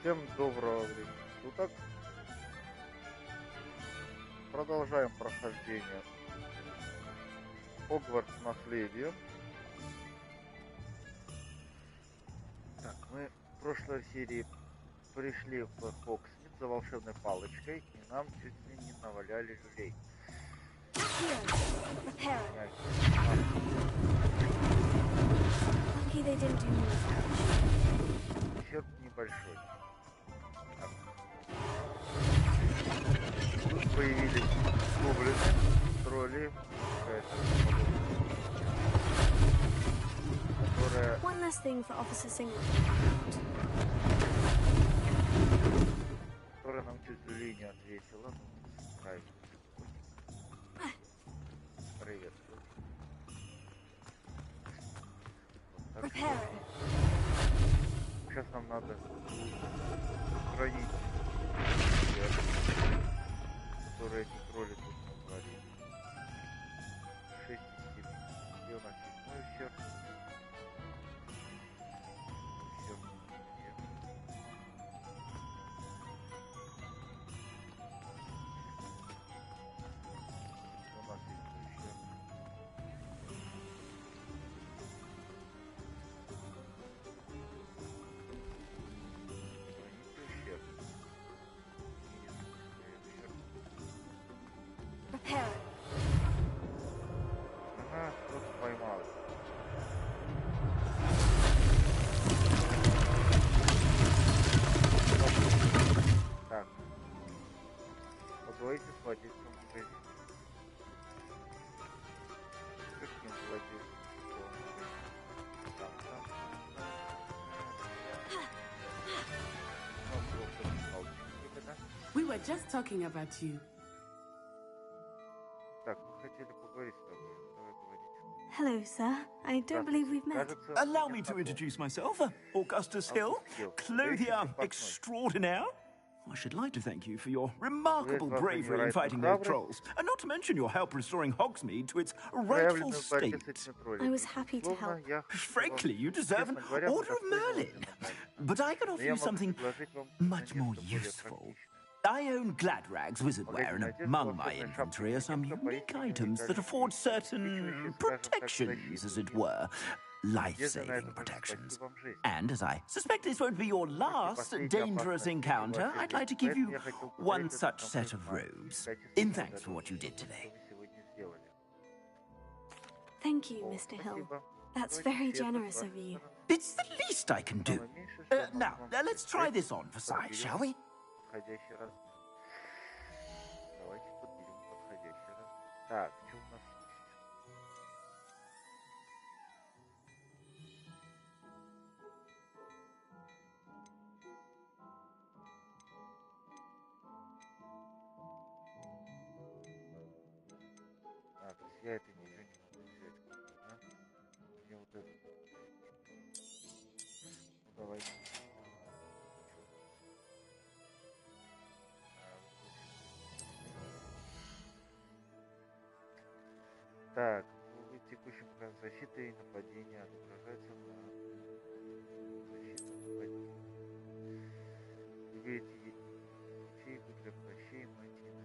Всем доброго времени суток. Продолжаем прохождение Хогвартс.Наследие. Так, мы в прошлой серии пришли в Хогсмит за волшебной палочкой, и нам чуть ли не наваляли люлей. Ущерб небольшой. Так. Тут появились гоблины, тролли, которая... One last thing for Officer Singer. Которая нам чуть люлей не ответила. Ну, правильно. Привет. Вот так. Сейчас нам надо хранить, которые эти тролли тут натворили. 6 из 7. Где у нас 7 ущерб? Ущерб нет. У нас есть ущерб. Она просто поймала. Так. Поговорите с владельцем магазина. Каким владельцем? We were just talking about you. Так, мы хотели поговорить с тобой. Давай говорить. Hello, sir. I don't believe we've met. Allow me to introduce myself, Augustus Hill, clothier extraordinaire. I should like to thank you for your remarkable bravery in fighting those trolls, and not to mention your help restoring Hogsmeade to its rightful state. I was happy to help. Frankly, you deserve an Order of Merlin. But I can offer you something much more useful. I own Gladrag's wizardware, and among my inventory are some unique items that afford certain protections, as it were. Life-saving protections. And as I suspect this won't be your last dangerous encounter, I'd like to give you one such set of robes, in thanks for what you did today. Thank you, Mr. Hill. That's very generous of you. It's the least I can do. Now, let's try this on for size, shall we? Подходящий размер. Давайте подберем подходящий размер. Так, что у нас есть? А, то есть я это ничего не могу взять. Да? Мне вот это. Ну, давайте. Так, в текущем плане защиты и нападения отображается на защиту нападения. Выберите ячейку для прощей Матина.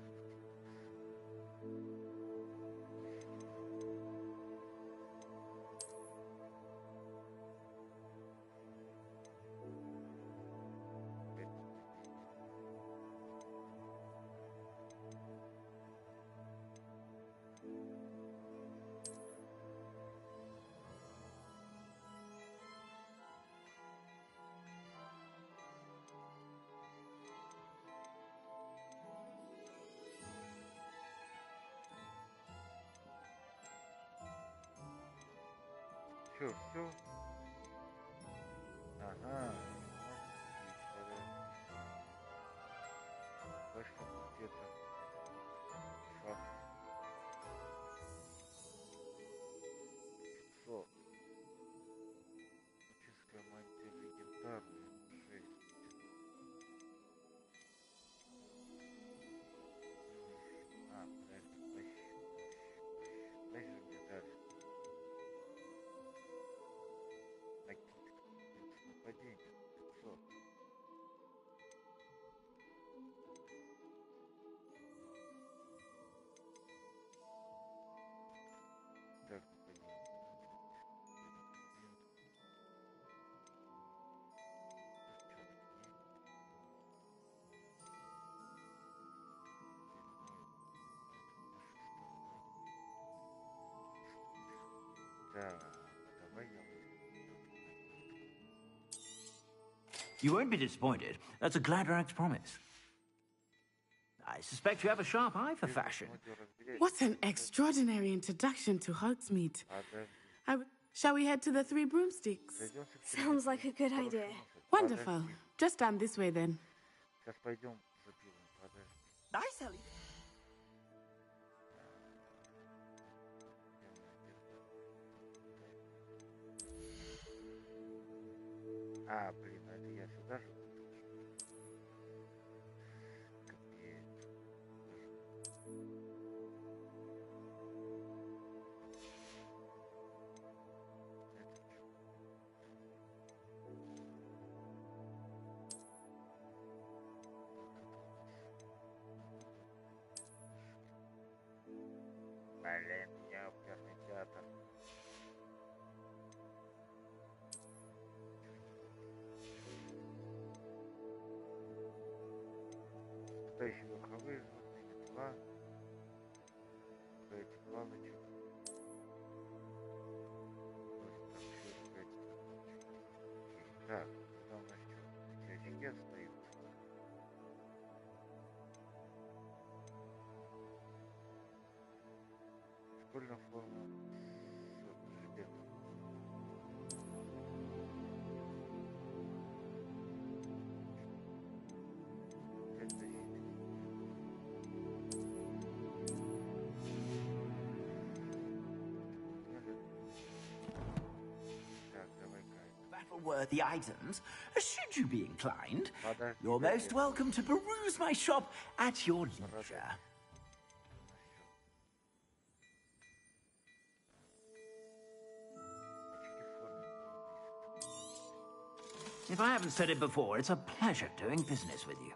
Чё, все? Ага. Точно где-то шаг 500. Магическая мантия легендарная 6. А, правильно, плащ. Плащ же мне дали. Накидка. Нападение 500. Так, нападение. You won't be disappointed. That's a Gladrag's promise. I suspect you have a sharp eye for fashion. What an extraordinary introduction to Hogsmit. Shall we head to the Three Broomsticks? Sounds like a good idea. Wonderful. Just down this way then. Сейчас пойдем за пивом, подожди. Nice, Ellie. А, блин, а это я сюда же? Капец. Блин, я оперный театр. Настоящие верховые животные, метла, этих плавочек. Так, когда у нас что? Эти очки остаются. Школьная форма с жилетом. Battle-worthy items, should you be inclined. You're most welcome to peruse my shop at your leisure. If I haven't said it before, it's a pleasure doing business with you.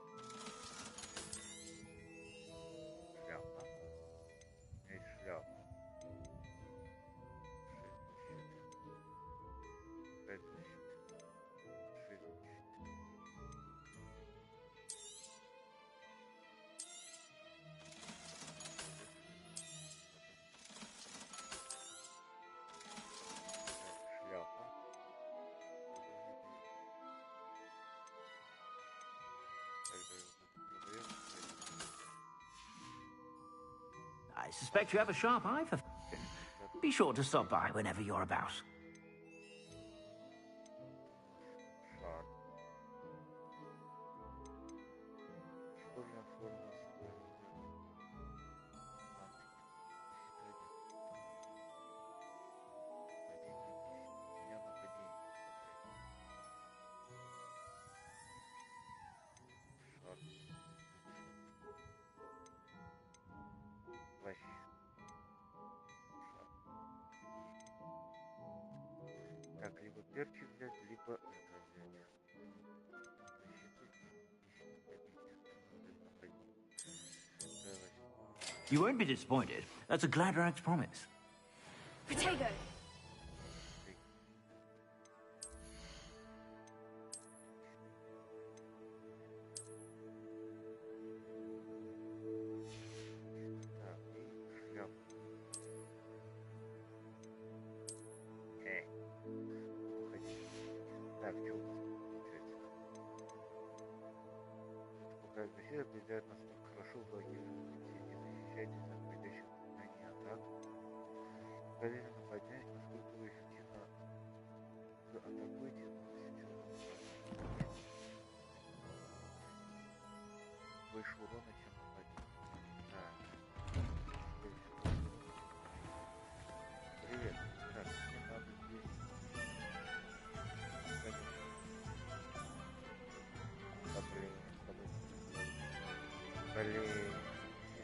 I suspect you have a sharp eye for fashion. Be sure to stop by whenever you're about. Так, либо перчик взять, либо это взять. You won't be disappointed. That's a Gladrag's promise. Protego! Так, что у нас получается? Пока беседа определяет, насколько хорошо блокируют не защищаетесь от входящих знаний атак. Проверено поднять, насколько вы эффективно атакуйте. Больше урона, чем нападение. Так. Привет. Так, мне надо здесь...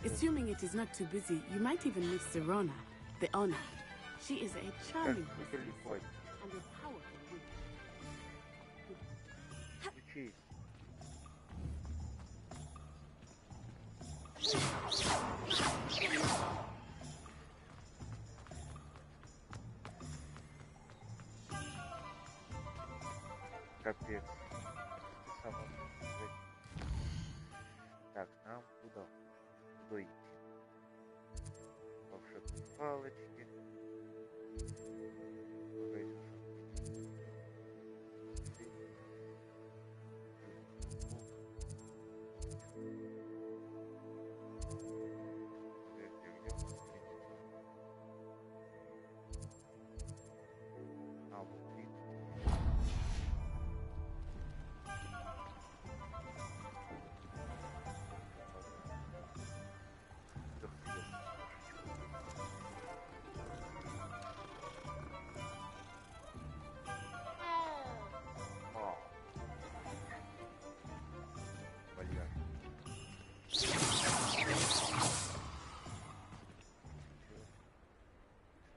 Assuming it is not too busy, you might even meet Serona, the owner. She is a charming person and a powerful woman. Капец. Так, нам куда? Куда идти? Волшебные палочки.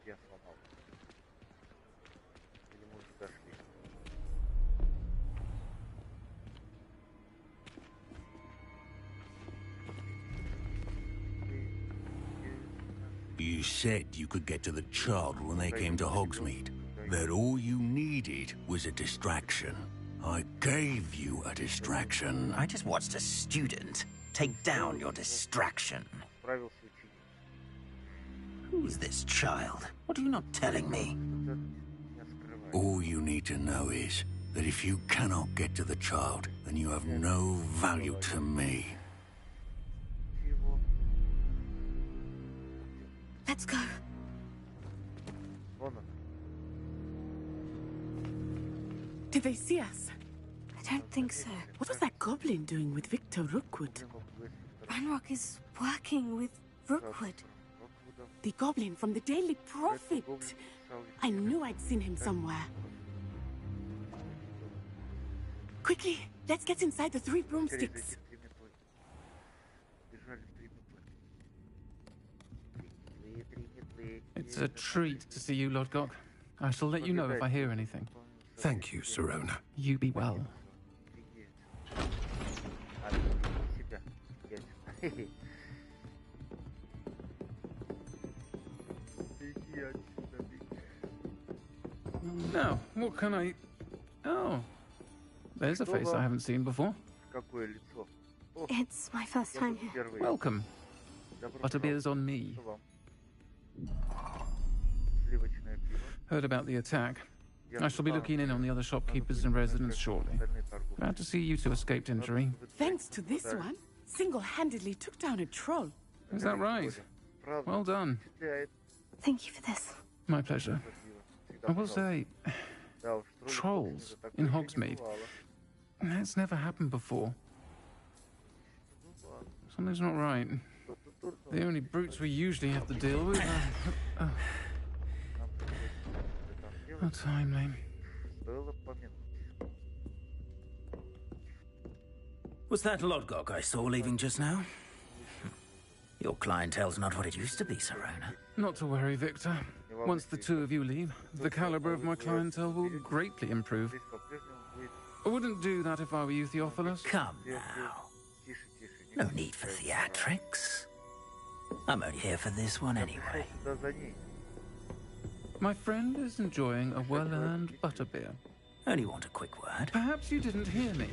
Я сломал. Или мы уже дошли? You said you could get to the child when they came to Hogsmeade. That all you needed was a distraction. I gave you a distraction. I just watched a student take down your distraction. Who's this child? What are you not telling me? All you need to know is that if you cannot get to the child, then you have no value to me. Let's go. Did they see us? I don't think so. What was that goblin doing with Victor Rookwood? Ranrock is working with Rookwood. The goblin from the Daily Prophet. I knew I'd seen him somewhere. Quickly, let's get inside the 3 broomsticks. It's a treat to see you, Lodgok. I shall let you know if I hear anything. Thank you, Serona. You be well. Now, what can I... Oh, there's a face I haven't seen before. It's my first time here. Welcome. Butterbeer's on me. Heard about the attack. I shall be looking in on the other shopkeepers and residents shortly. Glad to see you two escaped injury. Thanks to this one, single-handedly took down a troll. Is that right? Well done. Thank you for this. My pleasure. I will say, trolls in Hogsmeade. That's never happened before. Something's not right. The only brutes we usually have to deal with are... How timely. Was that Lodgok I saw leaving just now? Your clientele's not what it used to be, Serona. Not to worry, Victor. Once the two of you leave, the caliber of my clientele will greatly improve. I wouldn't do that if I were you, Theophilus. Come now. No need for theatrics. I'm only here for this one anyway. My friend is enjoying a well-earned butterbeer. Only want a quick word. Perhaps you didn't hear me.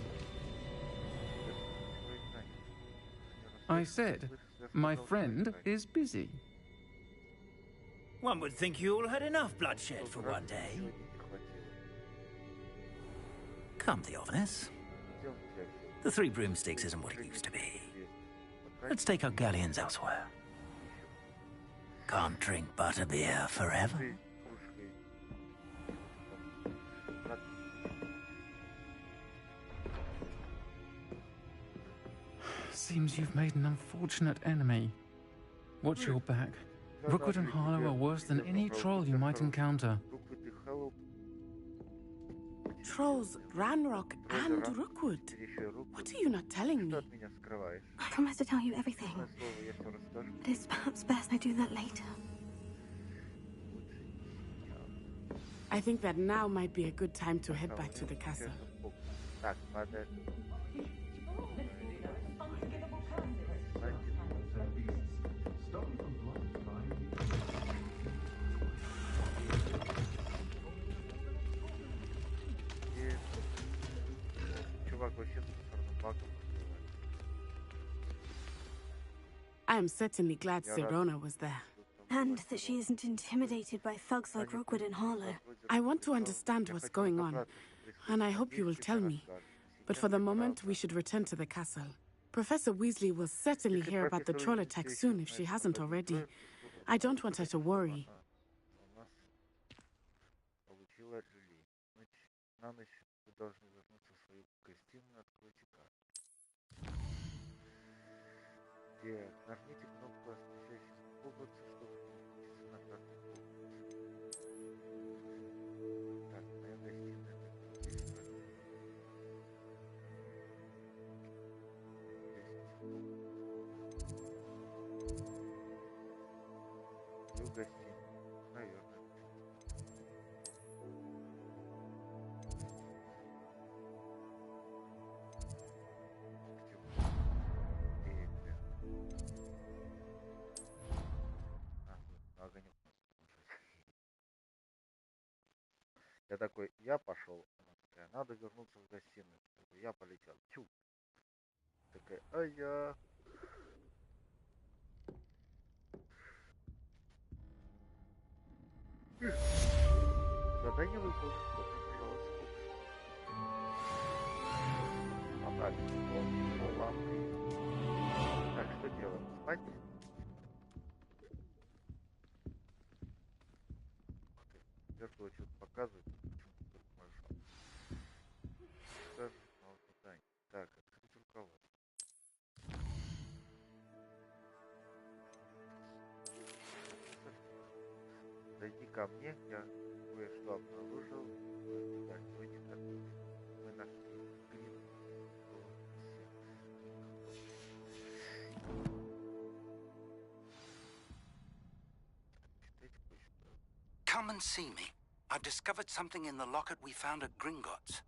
I said, my friend is busy. One would think you all had enough bloodshed for one day. Come, Theophilus. The 3 broomsticks isn't what it used to be. Let's take our galleons elsewhere. Can't drink butterbeer forever. seems you've made an unfortunate enemy. Watch your back. Rookwood and Harlow are worse than any troll you might encounter. Trolls, Ranrock, and Rookwood. What are you not telling me? I promise to tell you everything. But it's perhaps best I do that later. I think that now might be a good time to head back to the castle. I am certainly glad Sirona was there. And that she isn't intimidated by thugs like Rookwood and Harlow. I want to understand what's going on, and I hope you will tell me. But for the moment, we should return to the castle. Professor Weasley will certainly hear about the troll attack soon if she hasn't already. I don't want her to worry. Нажмите кнопку освещающую Хогвартс, чтобы переключиться на карту Хогвартса. Так, моя гостиная здесь. В гостиную, наверное. Я такой, я пошел. Она такая, надо вернуться в гостиную. Такой, я полетел. Тю. Такая, а я... Задание выполнено. Добро пожаловать в Хогвартс. Направить лампы. Так, что делаем? Спать? Зеркало что-то показывает. Так, открыть руководство. Зайди ко мне, я кое-что обнаружил. Сегодня готовим. Мы нашли клин. Come and see me. I've discovered something in the locket we found at Gringotts.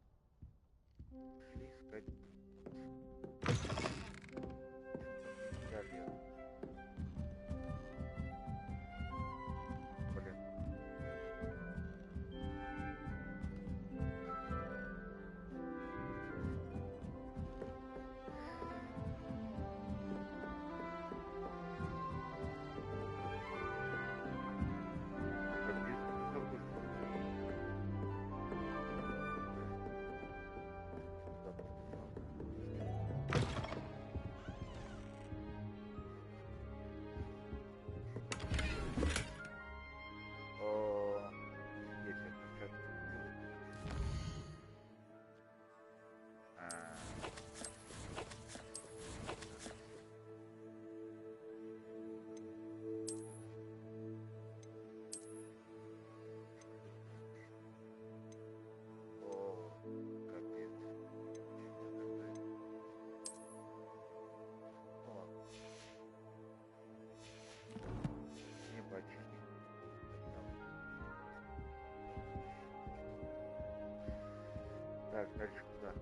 Так, дальше куда?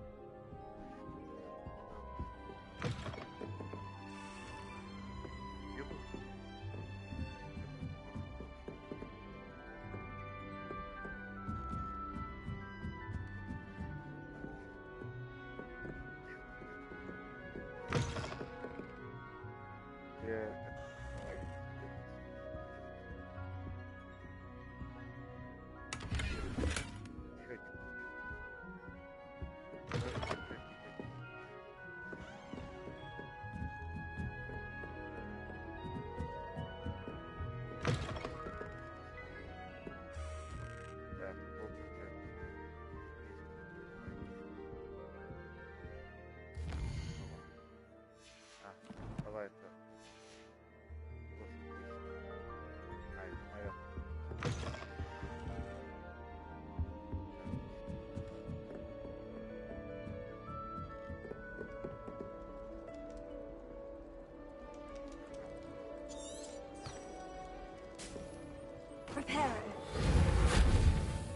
Reparo.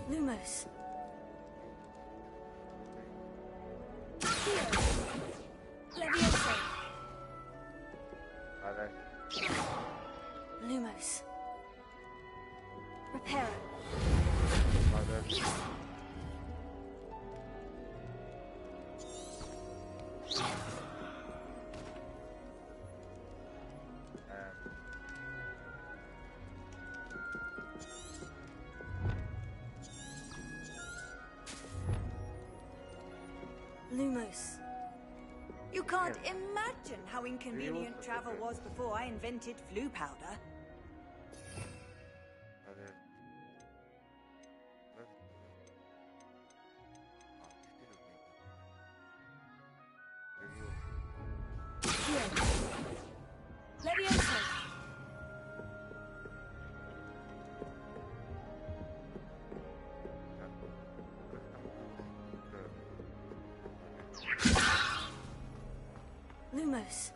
Lumos. Levioso. Lumos. Reparo. Lumos. You can't imagine how inconvenient travel was before I invented flu powder. Levioso. Lumos.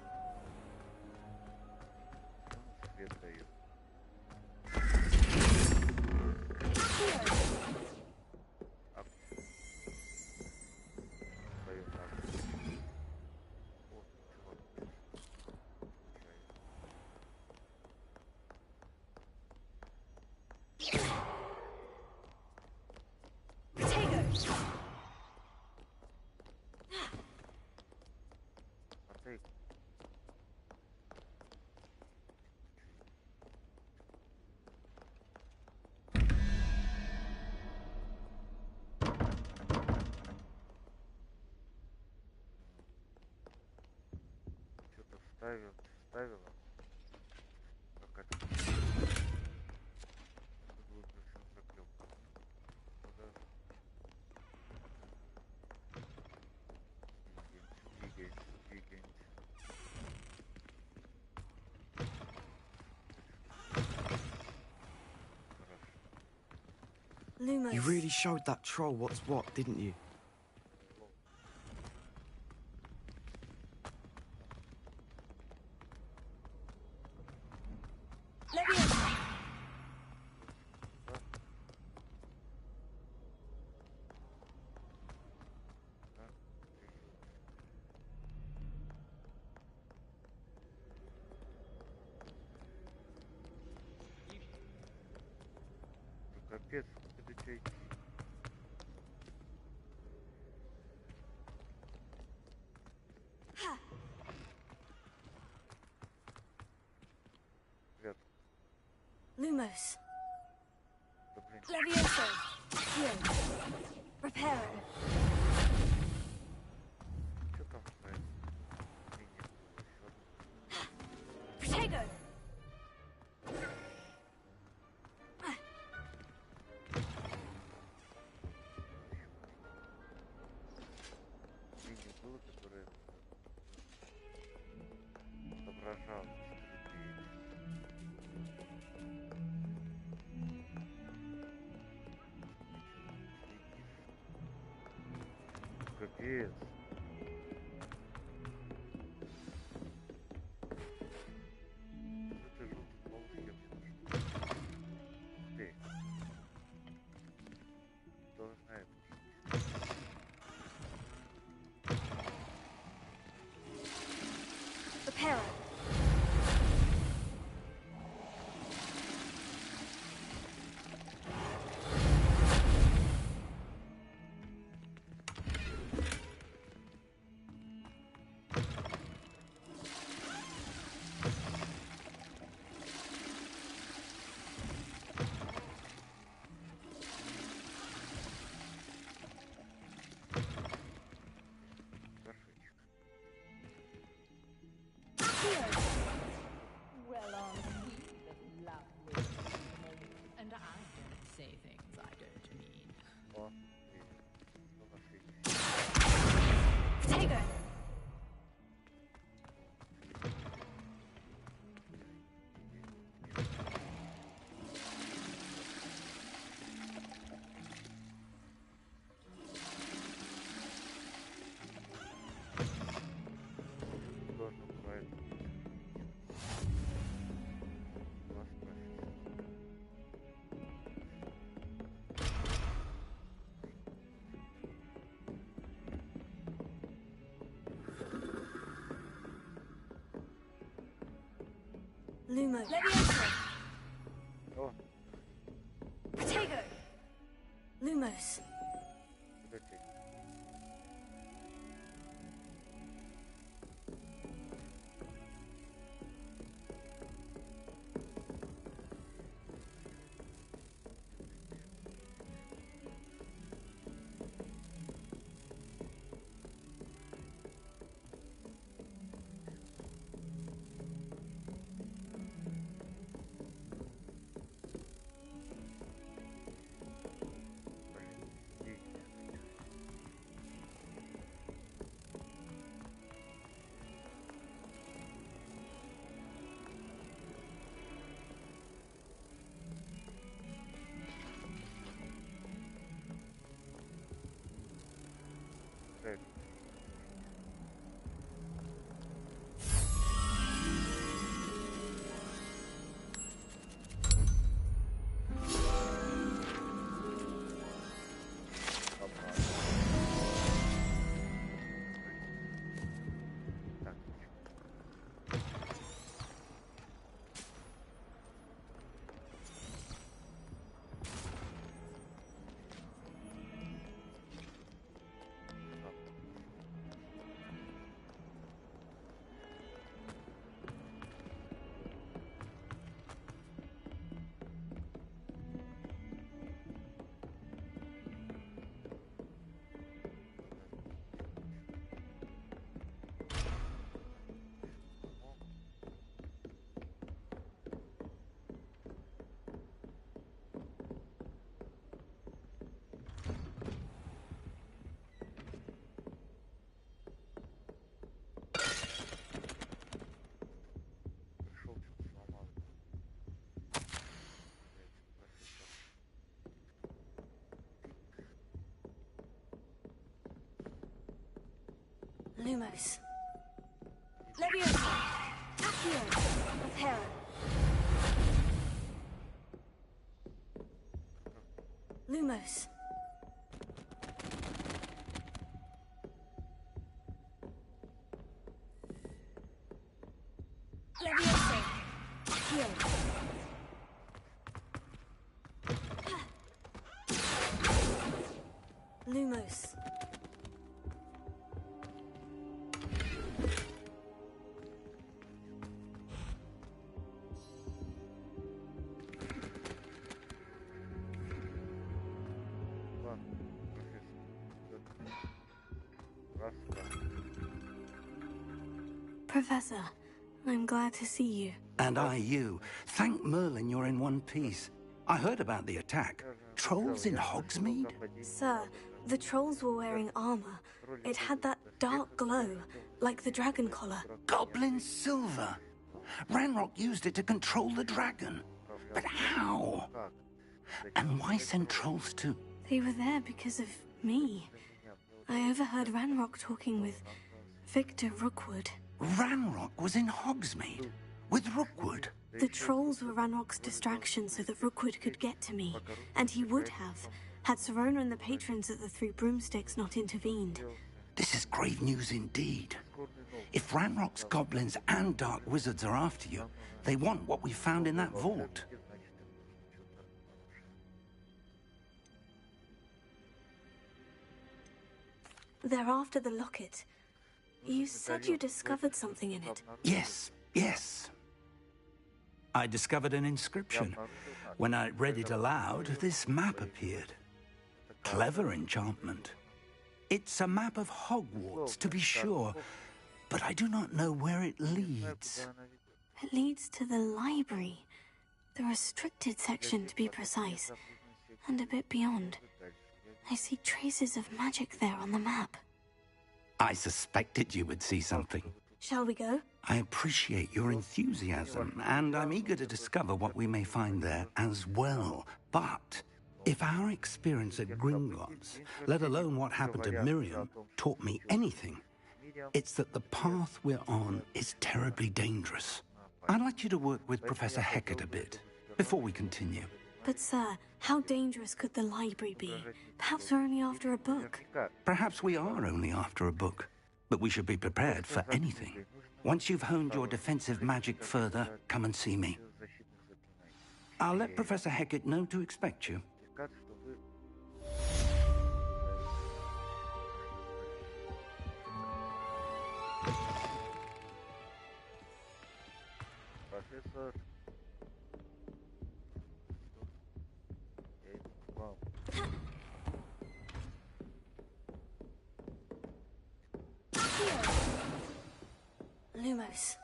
Ставила. Как это? Глубже заклепка. Двигаемся. Lumos. You really showed that troll what's what, didn't you? Капец, куда тебя идти? Ребят, Lumos. да блин. Levioso. Heal. Reparo. Что там стоит? Protego. Видео было, которое отображало капец. Это желтый полоске вообще. Ты должна это. Reparo. Lumo. Leviosa. О, Protego. Lumos. подожди. Подожди. Так. Опа. Так, пришел, что-то сломал. Lumos. Leviosa. Accio. Of Hera. Lumos. Leviosa. Accio. Lumos. Ладно, профессор. Раз, два. Professor, I'm glad to see you. And I you. Thank Merlin you're in one piece. I heard about the attack. Trolls in Hogsmeade? Sir, the trolls were wearing armor. It had that dark glow, like the dragon collar. Goblin silver. Ranrock used it to control the dragon. But how? And why send trolls too? They were there because of me. I overheard Ranrock talking with Victor Rookwood. Ranrock was in Hogsmeade with Rookwood. The trolls were Ranrock's distraction so that Rookwood could get to me. And he would have, had Serona and the patrons at the Three Broomsticks not intervened. This is grave news indeed. If Ranrock's goblins and dark wizards are after you, they want what we found in that vault. They're after the locket. You said you discovered something in it. Yes, yes. I discovered an inscription. When I read it aloud, this map appeared. Clever enchantment. It's a map of Hogwarts, to be sure, but I do not know where it leads. It leads to the library. The restricted section, to be precise. And a bit beyond. I see traces of magic there on the map. I suspected you would see something. Shall we go? I appreciate your enthusiasm, and I'm eager to discover what we may find there as well. But if our experience at Gringotts, let alone what happened to Miriam, taught me anything, it's that the path we're on is terribly dangerous. I'd like you to work with Professor Hecat a bit before we continue. But, sir, how dangerous could the library be? Perhaps we're only after a book. Perhaps we are only after a book, but we should be prepared for anything. Once you've honed your defensive magic further, come and see me. I'll let Professor Hecat know to expect you. Профессор. Вам. Lumos.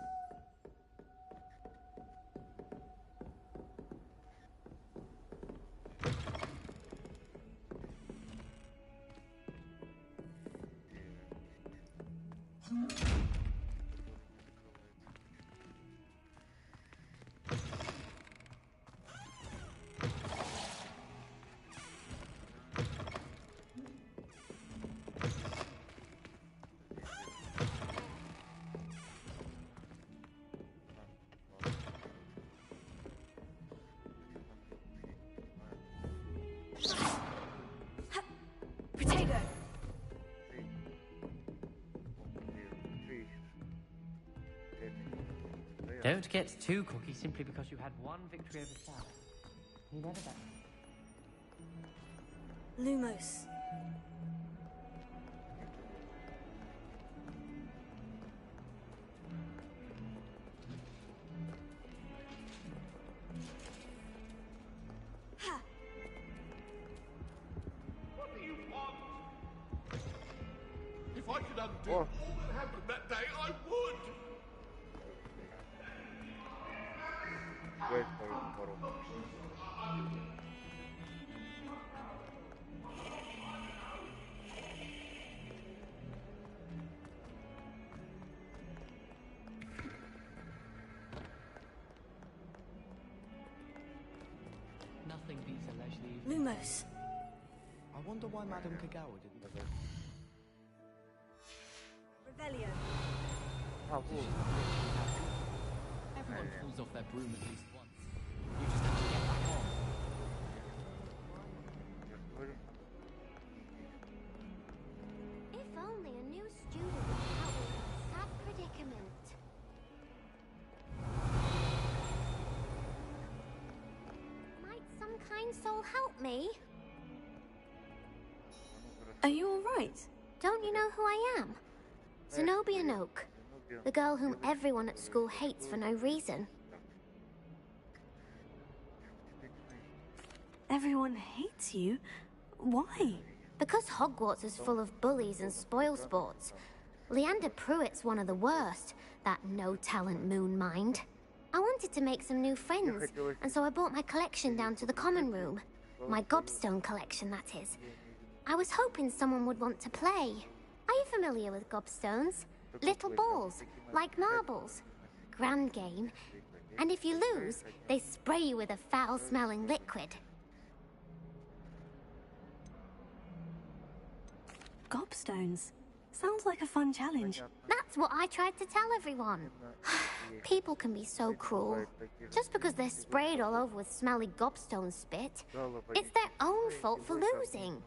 Potato. Don't get too cocky simply because you had one victory over Sarah. You never bet. Lumos. What do you want? If I could undo all that happened that day, I would! Guys, пару. Nothing beats a leisurely evening. Lumos. I wonder why Madame Kagawa didn't... Revelio. Everyone falls off their broom at least once. You just have to get back on. If only a new student would help me with a sad predicament. Might some kind soul help me? Are you all right? Don't you know who I am? Zenobia Noak, the girl whom everyone at school hates for no reason. Everyone hates you? Why? Because Hogwarts is full of bullies and spoilsports. Leander Pruitt's one of the worst, that no-talent moon mind. I wanted to make some new friends, and so I brought my collection down to the common room. My gobstone collection, that is. I was hoping someone would want to play. Are you familiar with gobstones? Little balls, like marbles. Grand game. And if you lose, they spray you with a foul-smelling liquid. Gobstones. Sounds like a fun challenge. That's what I tried to tell everyone. People can be so cruel. Just because they're sprayed all over with smelly gobstone spit, it's their own fault for losing.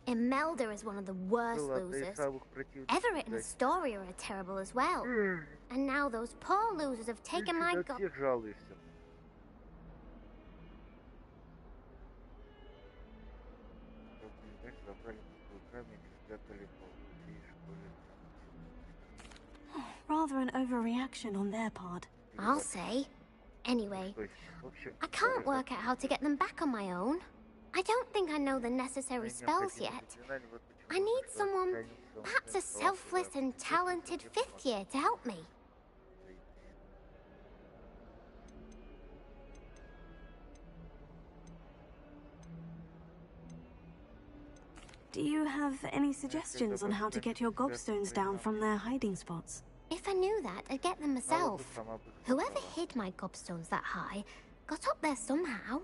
Imelda is one of the worst losers. Everett and Astoria are terrible as well. And now those poor losers have taken my Rather an overreaction on their part. I'll say. Anyway, I can't work out how to get them back on my own. I don't think I know the necessary spells yet. I need someone, perhaps a selfless and talented fifth year to help me. Do you have any suggestions on how to get your gobstones down from their hiding spots? If I knew that, I'd get them myself. Whoever hid my gobstones that high got up there somehow.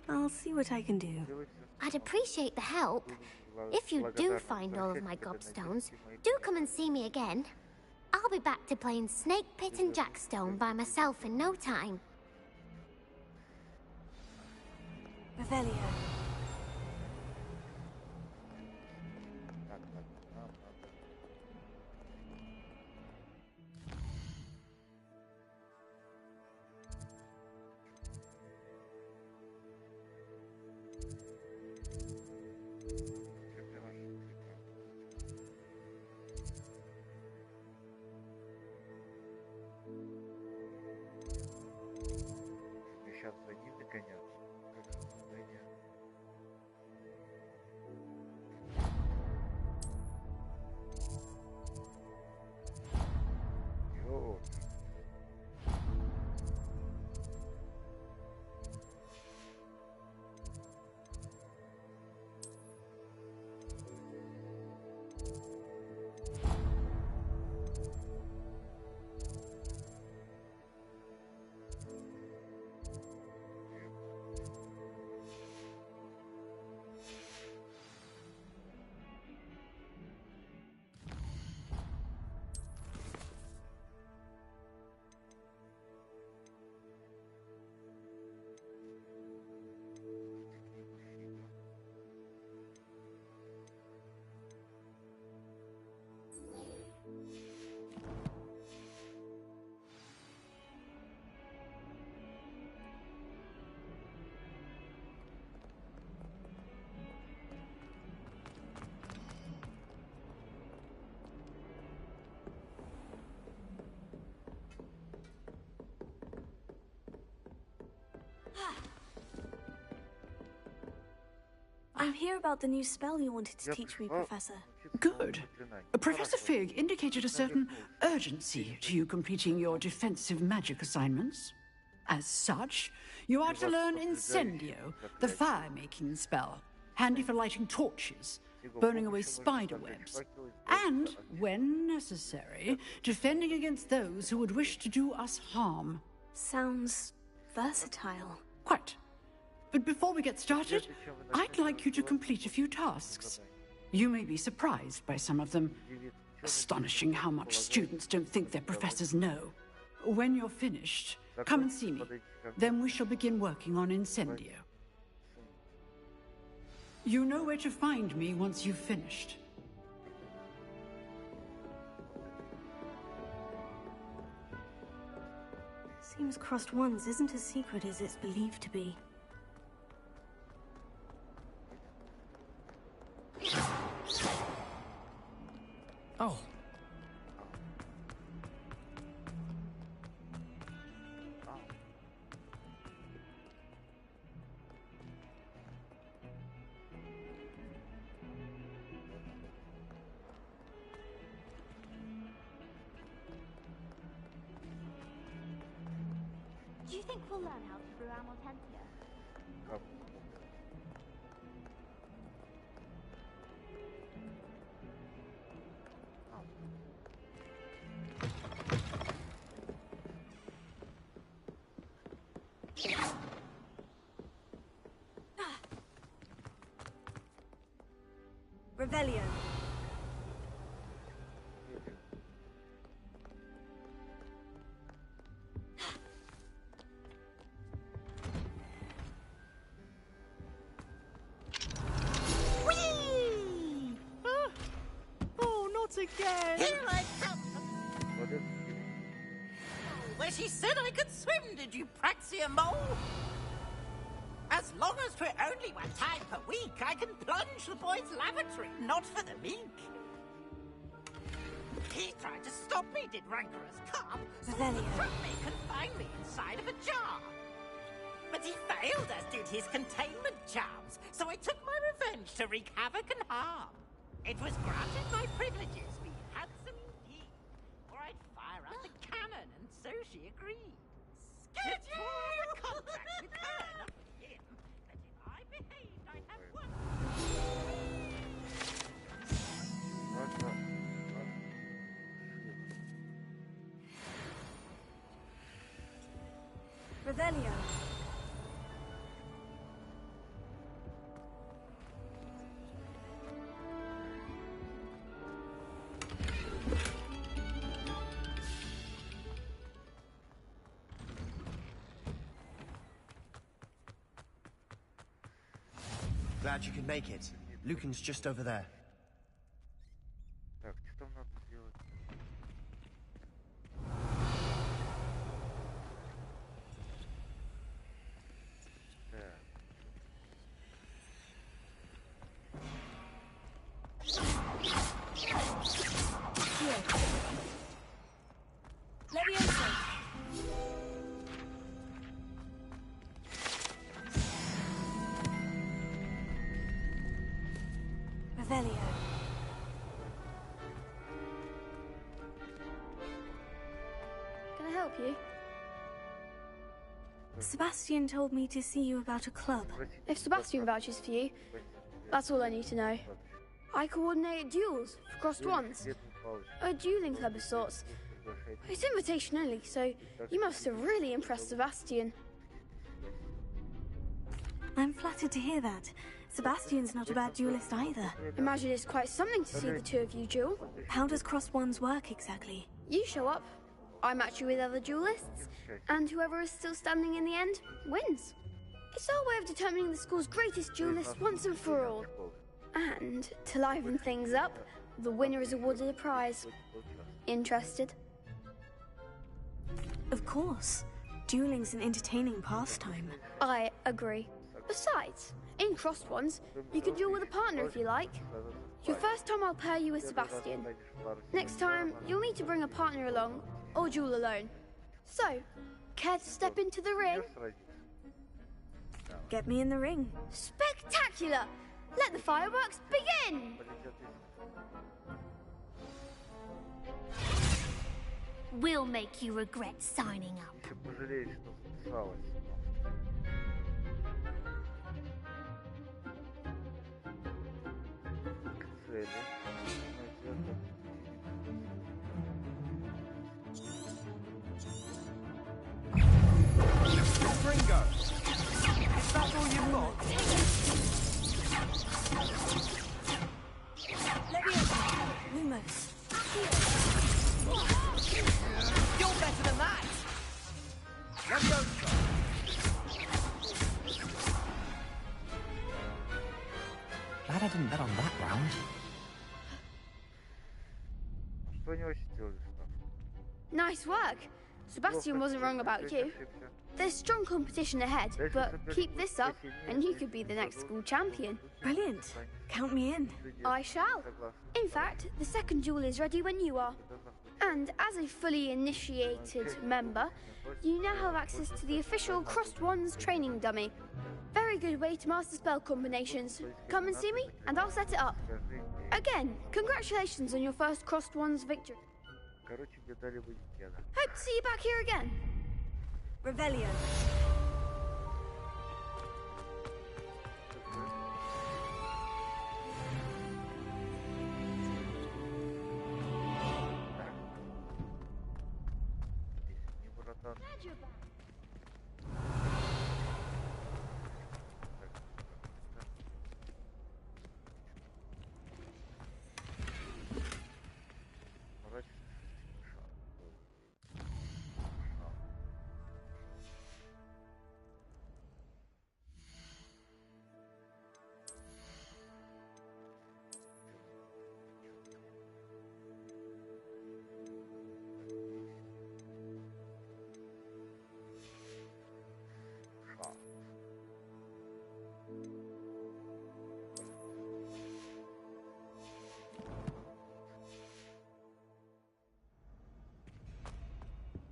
I'll see what I can do. I'd appreciate the help. If you do find all of my gobstones, do come and see me again. I'll be back to playing Snake Pit and Jackstone by myself in no time. Revelio. сейчас за ними гоняться. Как состояние. Йо. I'm here about the new spell you wanted to teach me, Professor. Good. Professor Fig indicated a certain urgency to you completing your defensive magic assignments. As such, you are to learn Incendio, the fire-making spell, handy for lighting torches, burning away spider webs, and, when necessary, defending against those who would wish to do us harm. Sounds versatile. Quite. But before we get started, I'd like you to complete a few tasks. You may be surprised by some of them. Astonishing how much students don't think their professors know. When you're finished, come and see me. Then we shall begin working on Incendio. You know where to find me once you've finished. Seems crossed ones isn't as secret as it's believed to be. Oh. Do you think we'll learn how to brew Amortentia? Revelio. Whee! Oh, not again! Here I come! Where she said I could swim, did you praxia mole? As long as 'twere only one time per week, I can plunge the boy's lavatory, not for the meek. He tried to stop me, did rancorous carp, Revelio. from me, confine me inside of a jar. But he failed, as did his containment charms, so I took my revenge to wreak havoc and harm. It was granted my privileges, be handsome indeed, or I'd fire up the cannon, and so she agreed. Skid you! A contract with her, not with him, that if I behaved, I'd have one. Revelio. Glad you can make it. Lucan's just over there. Так, что там надо сделать? Revelio. Can I help you? Sebastian told me to see you about a club. If Sebastian vouches for you, that's all I need to know. I coordinate duels for crossed ones. A dueling club of sorts. It's invitation only, so you must have really impressed Sebastian. I'm flattered to hear that. Sebastian's not a bad duelist either. Imagine it's quite something to see the two of you duel. How does crossed ones work exactly? You show up, I match you with other duelists, and whoever is still standing in the end wins. It's our way of determining the school's greatest duelist once and for all. And to liven things up, the winner is awarded a prize. Interested? Of course. Dueling's an entertaining pastime. I agree. Besides, in crossed ones, you can duel with a partner if you like. Your first time I'll pair you with Sebastian. Next time, you'll need to bring a partner along, or duel alone. So, care to step into the ring? Get me in the ring. Spectacular! Let the fireworks begin! We'll make you regret signing up. Gringo! Is that all you've got? Lumos. You're better than that! Glad I didn't bet on that round. Nice work. Sebastian wasn't wrong about you. There's strong competition ahead, but keep this up and you could be the next school champion. Brilliant. Count me in. I shall. In fact, the second duel is ready when you are. And as a fully initiated member, you now have access to the official Crossed Ones training dummy. Very good way to master spell combinations. Come and see me and I'll set it up. Again, congratulations on your first Crossed Ones victory. Hope to see you back here again. Revelio.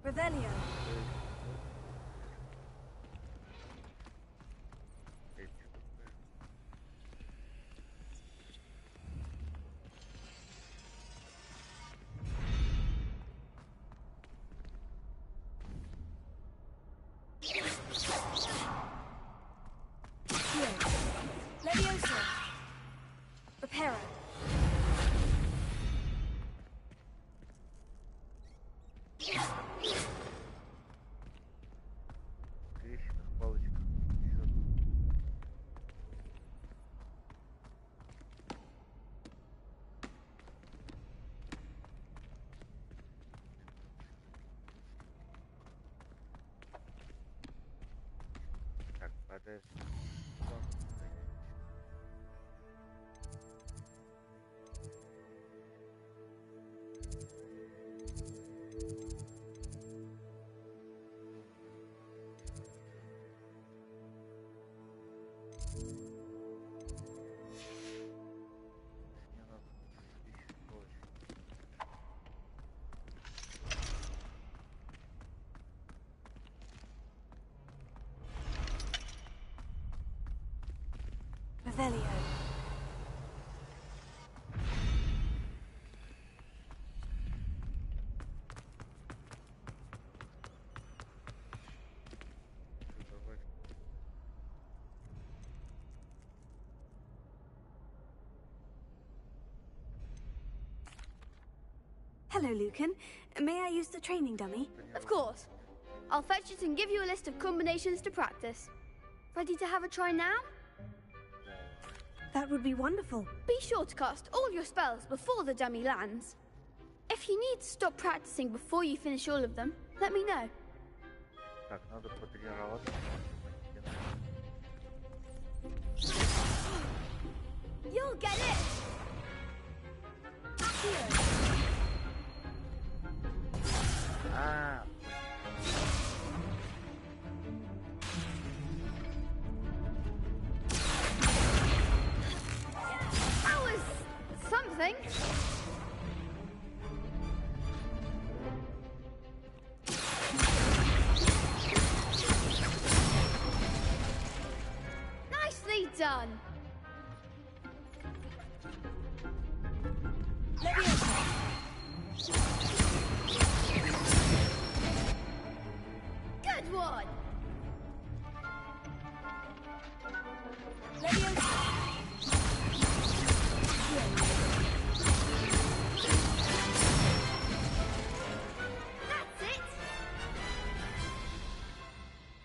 Revelio. Levioso. Reparo. Revelio. Hello, Lucan. May I use the training dummy? Of course. I'll fetch it and give you a list of combinations to practice. Ready to have a try now? That would be wonderful. Be sure to cast all your spells before the dummy lands. If you need to stop practicing before you finish all of them, let me know. Так, надо потренироваться. You'll get it! Here. Ah. That was something. Nicely done. Good one. That's it.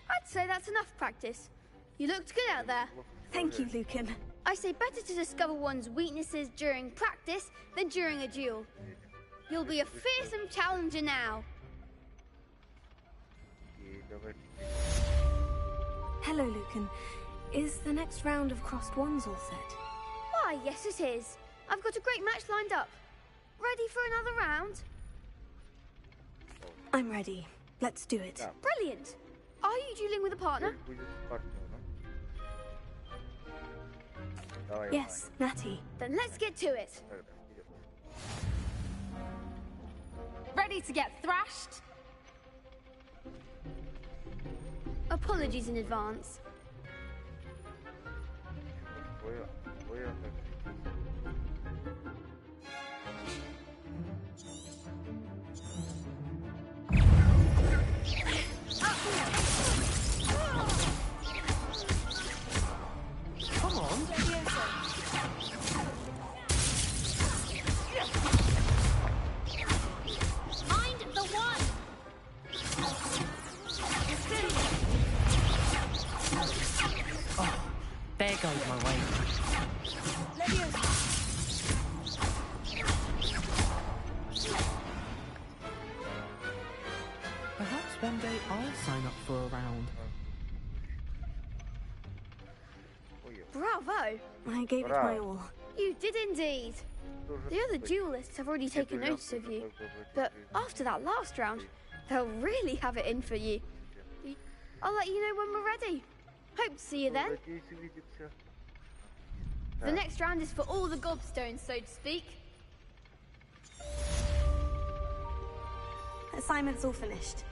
I'd say that's enough practice. You looked good out there. Thank you, Lucan. I say better to discover one's weaknesses during practice than during a duel. You'll be a fearsome challenger now. Hello, Lucan. Is the next round of crossed wands all set? Why, yes it is. I've got a great match lined up. Ready for another round? I'm ready. Let's do it. Brilliant. Are you dueling with a partner? Yes, Natty. Then let's get to it. Ready to get thrashed? Apologies in advance. Come on. Mind the one. Oh, there goes my way. Perhaps one day I'll sign up for a round. Bravo! I gave it my all. You did indeed. The other duelists have already taken notice of you, but after that last round, they'll really have it in for you. I'll let you know when we're ready. Hope to see you then. The next round is for all the gobstones, so to speak. Assignment's all finished.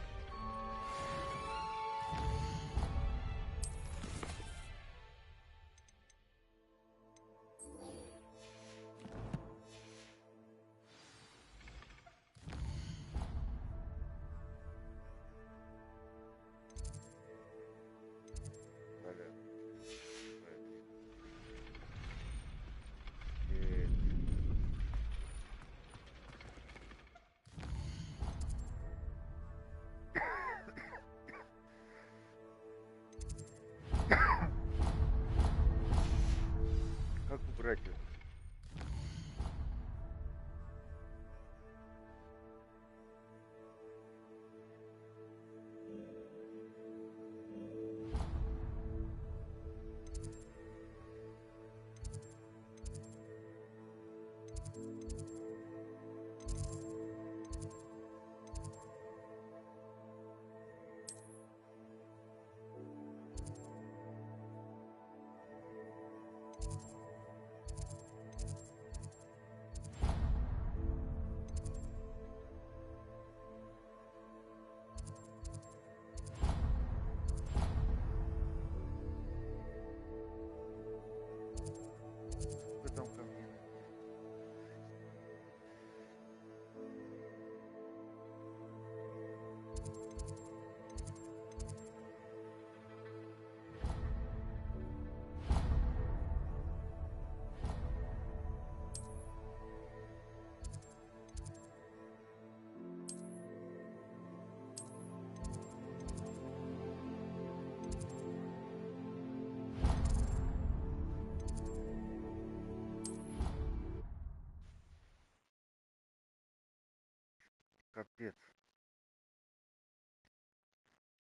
Капец.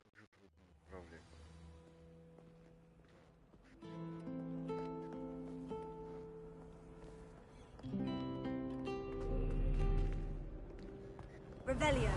Как же трудно управлять. Revelio.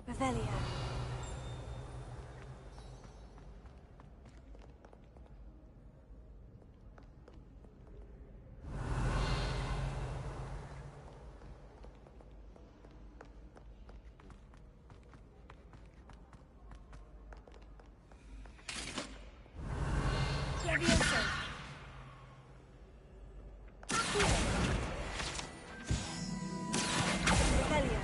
Revelio. Levioso. Revelio.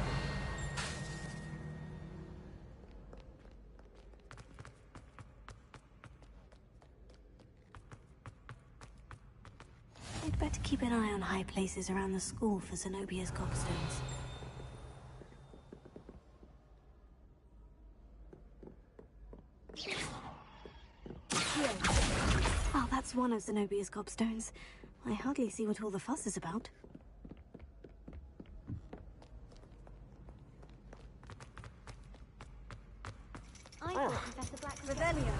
I'd better keep an eye on high places around the school for Zenobia's gobstones. Oh, that's one of Zenobia's gobstones. I hardly see what all the fuss is about. I thought Professor Black was Revelio.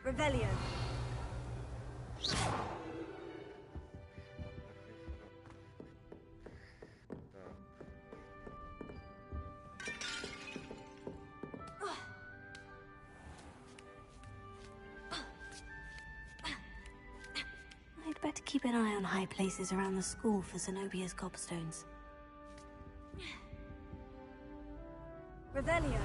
Revelio. I'd better keep an eye on high places around the school for Zenobia's gobstones. Revelio.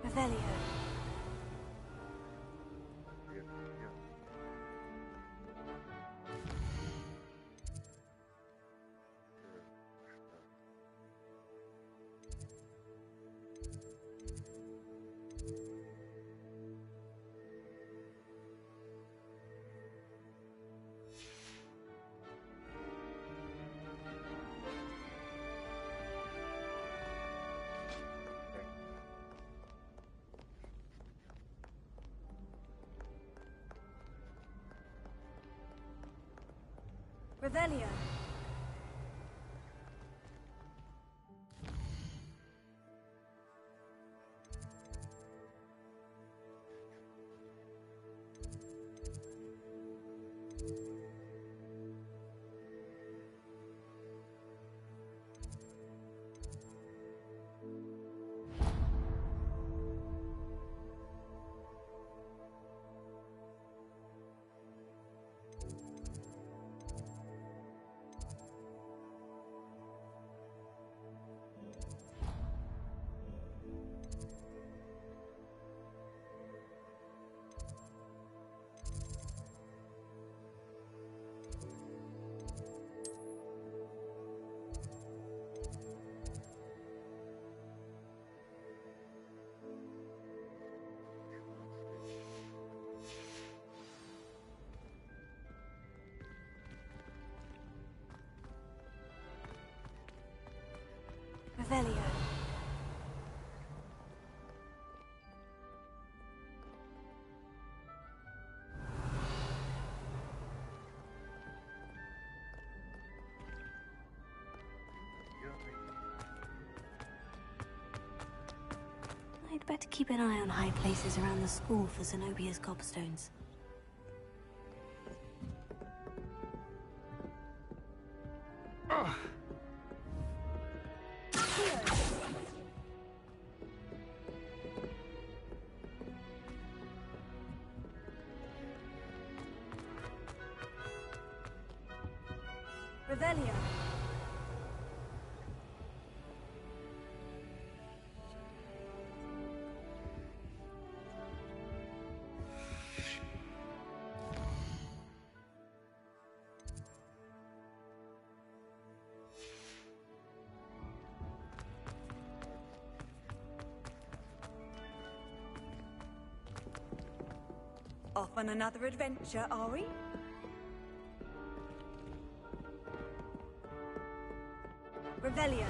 Revelio. Revelio. Revelio. I'd better keep an eye on high places around the school for Zenobia's gobstones. Revelio. Off on another adventure, are we? Revelio.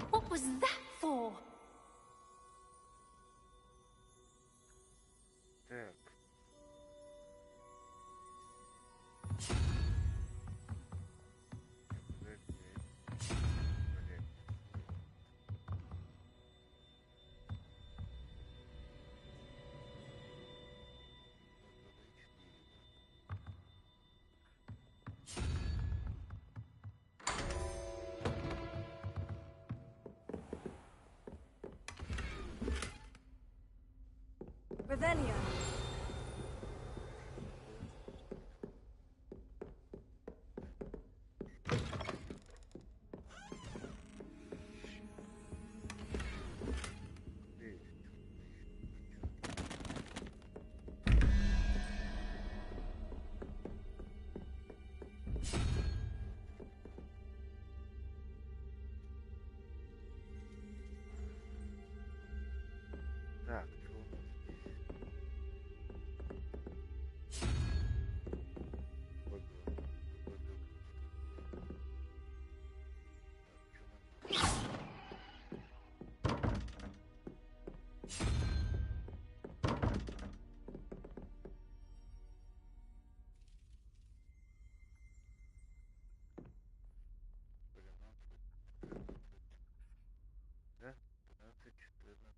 What was that for? Так. Revelio. Так, да? 12, 14. 4. Раз, два, три, 4.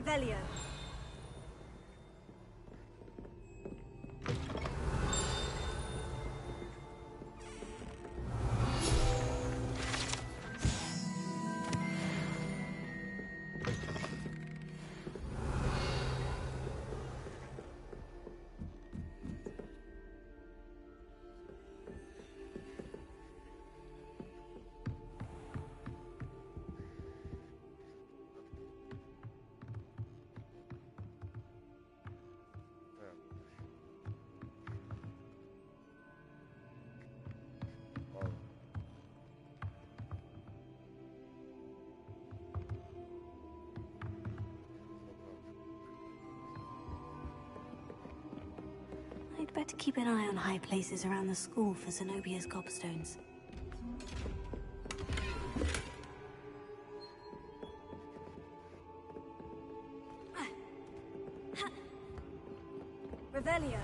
Revelio. I'd better keep an eye on high places around the school for Zenobia's gobstones. Revelio.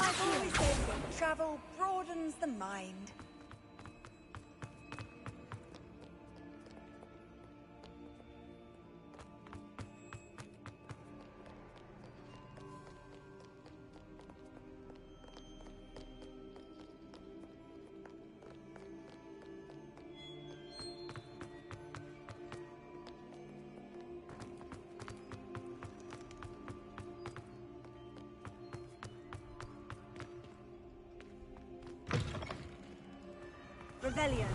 I've always said that travel broadens the mind. Revelio.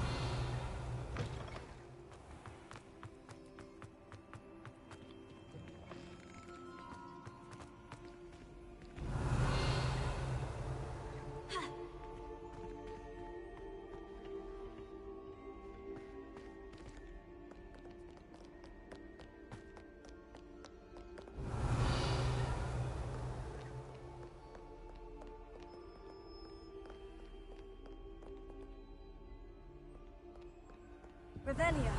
Revelio.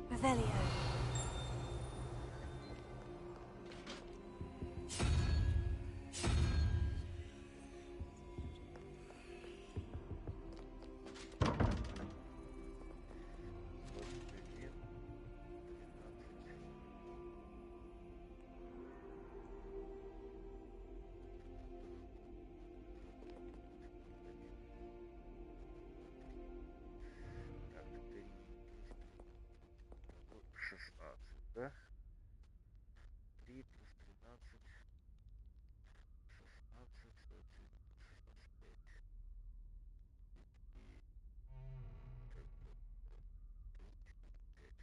Revelio. Да? 3 плюс 13, 16, 16,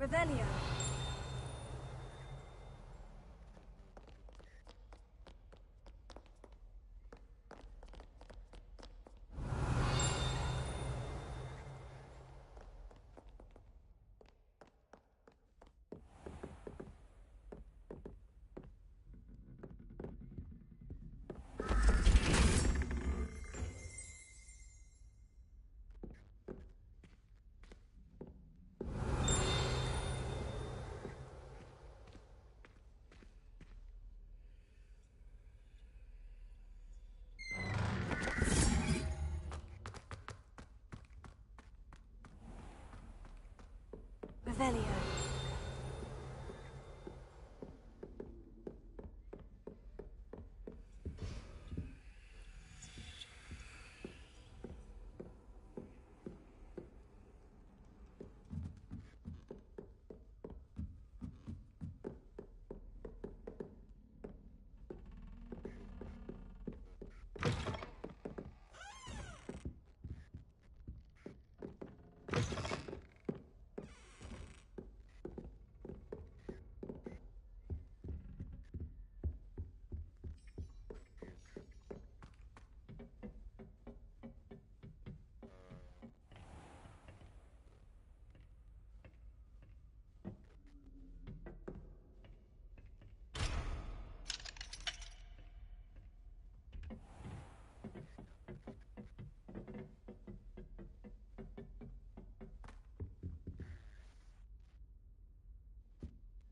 Revelio. Revelio.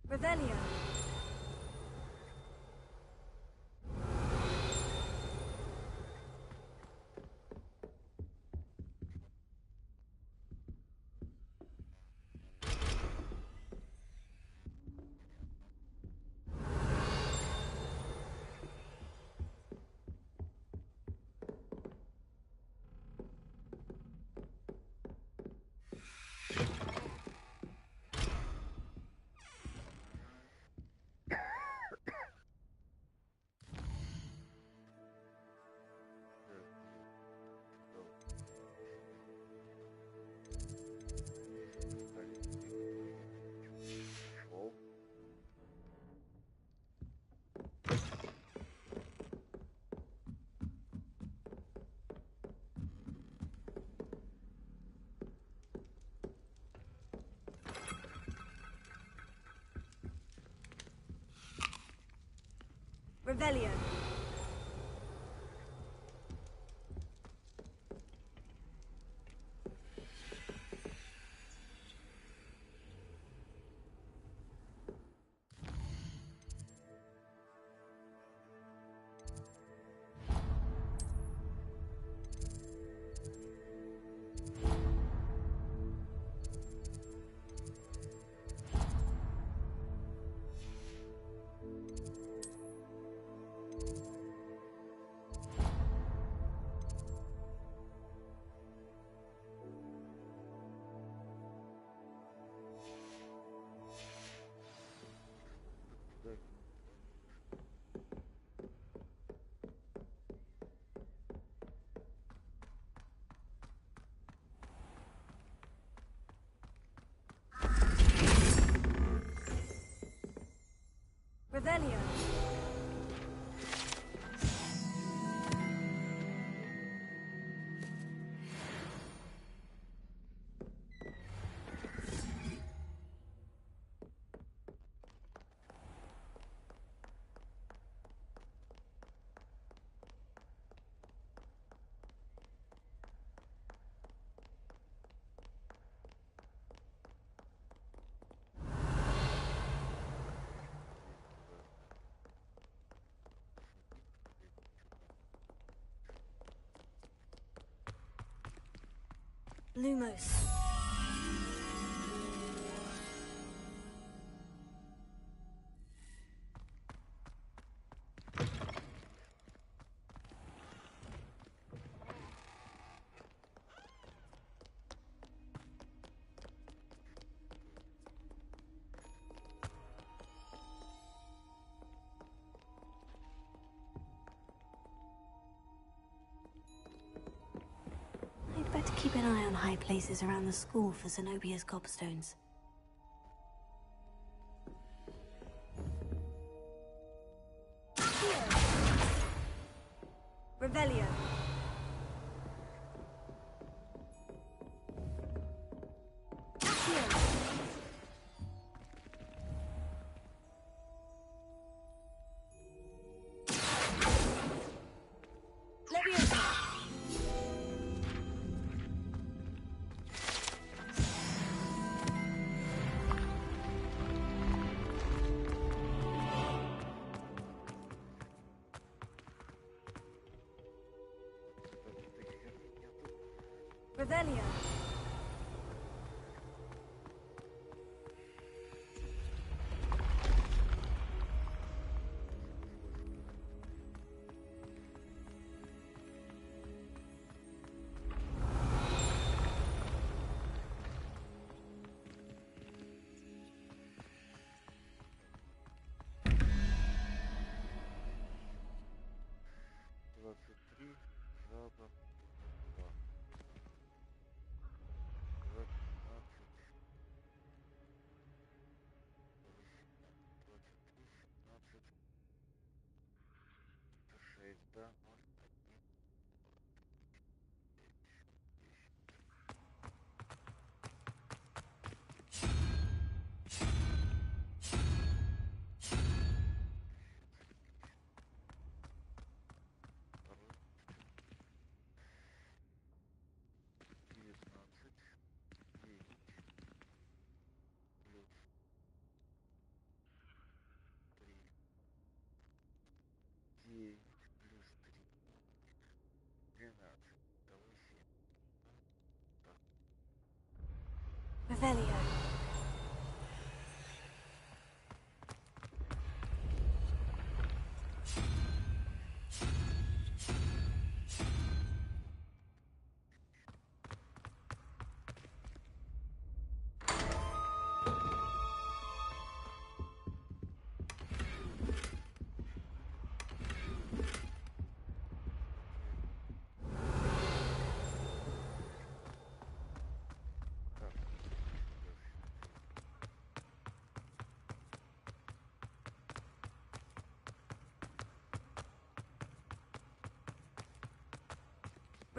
Revelio. Revelio. Revelio. Lumos. I'd better keep an eye on high places around the school for Zenobia's gobstones. Revelio. Revelio.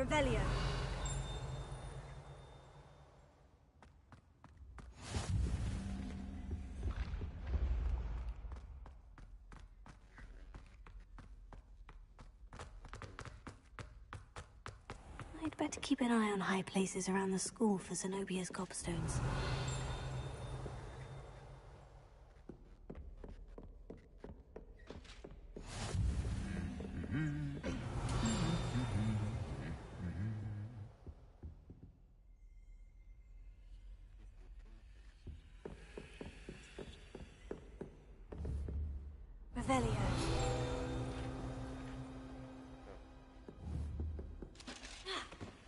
Revelio. I'd better keep an eye on high places around the school for Zenobia's gobstones. Revelio.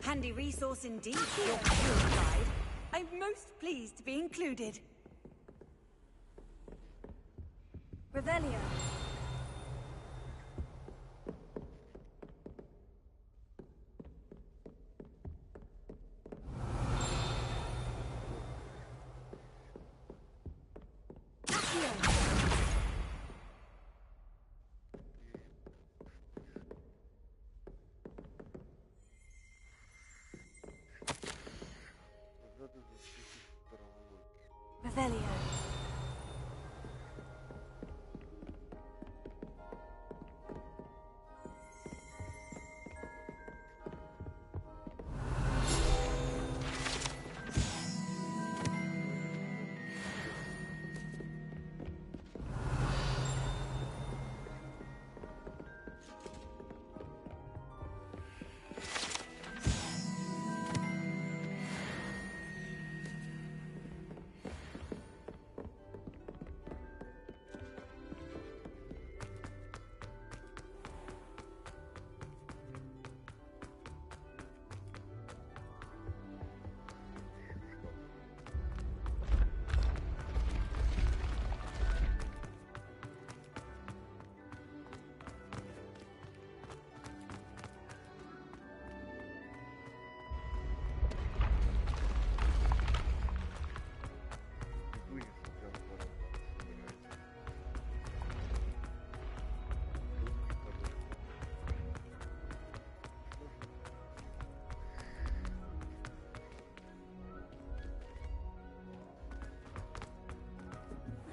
Handy resource indeed. Your guide. I'm most pleased to be included. Revelio. Revelio.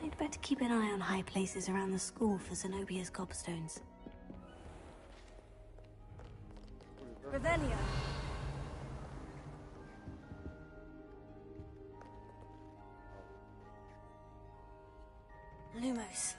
I'd better keep an eye on high places around the school for Zenobia's gobstones. Revelio. Lumos.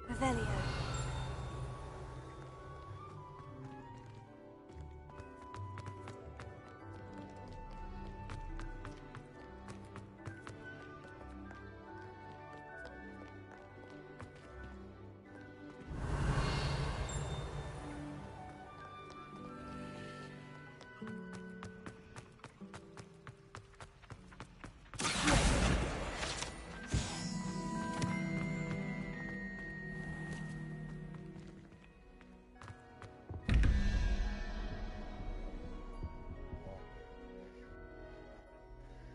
Revelio.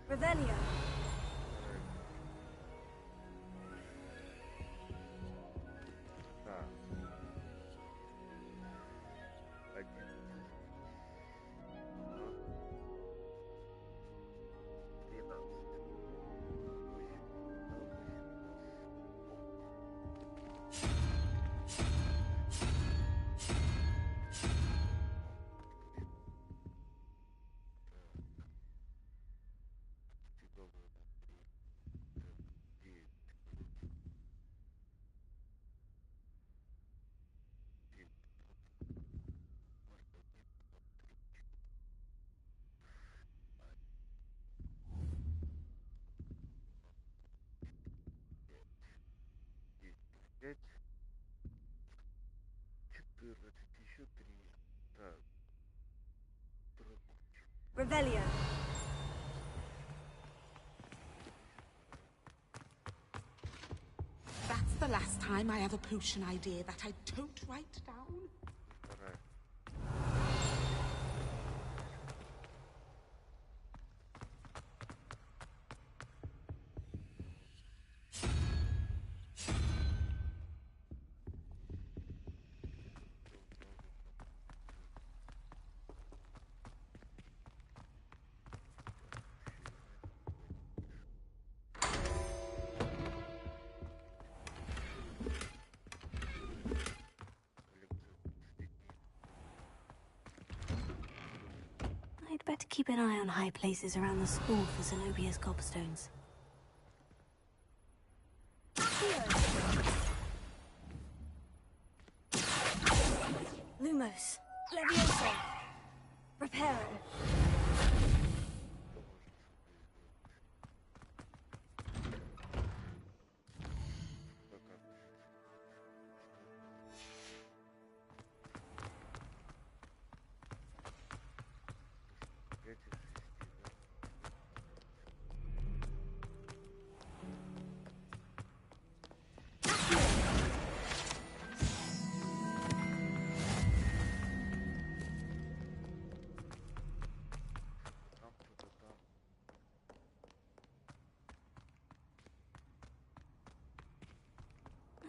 Revelio. Revelio. That's the last time I have a potion idea that I don't write down. I'd better keep an eye on high places around the school for Zenobia's gobstones. Lumos. Levioso. Reparo.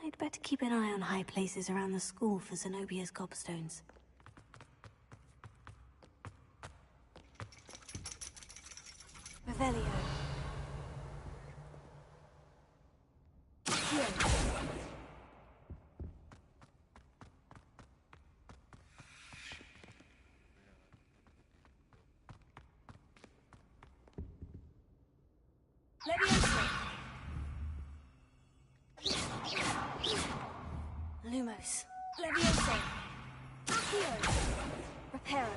I'd better keep an eye on high places around the school for Zenobia's gobstones. Revelio. Levioso. Lumos. Levioso. Accio. Reparo.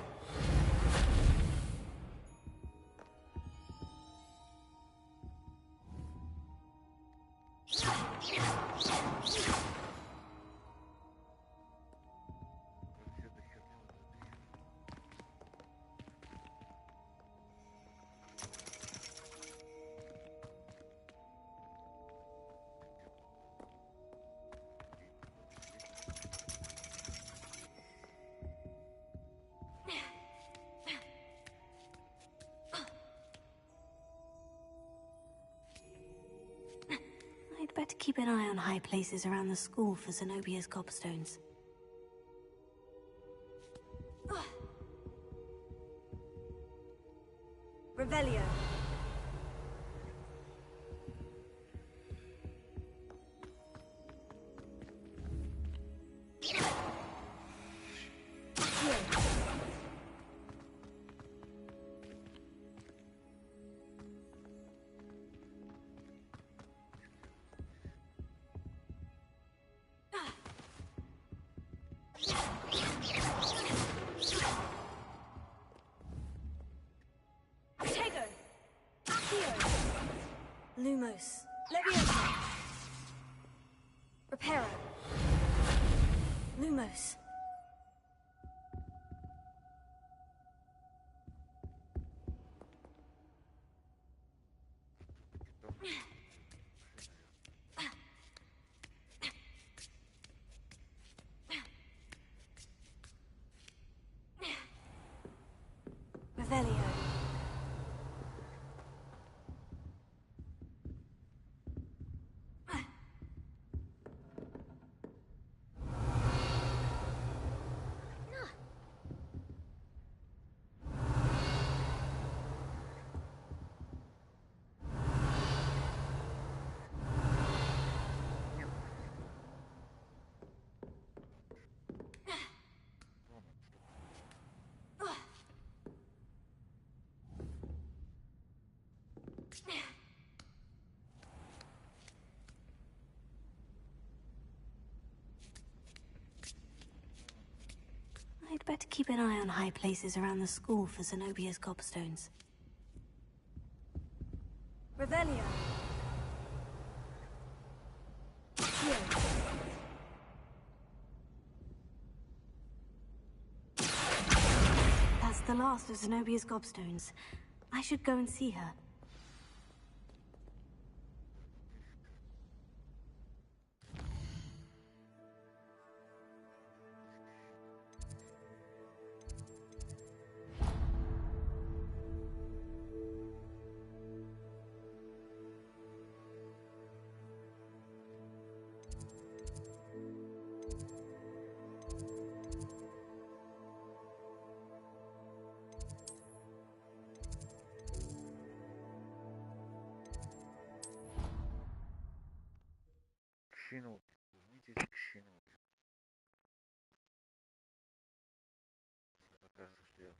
I'd better keep an eye on high places around the school for Zenobia's gobstones. Revelio. Lumos. Levioso. Reparo. Lumos. Revelio. I'd better keep an eye on high places around the school for Zenobia's gobstones. Revelio. That's the the last of Zenobia's gobstones. I should go and see her. Кшину. Извините, кшину. Кажется, что я...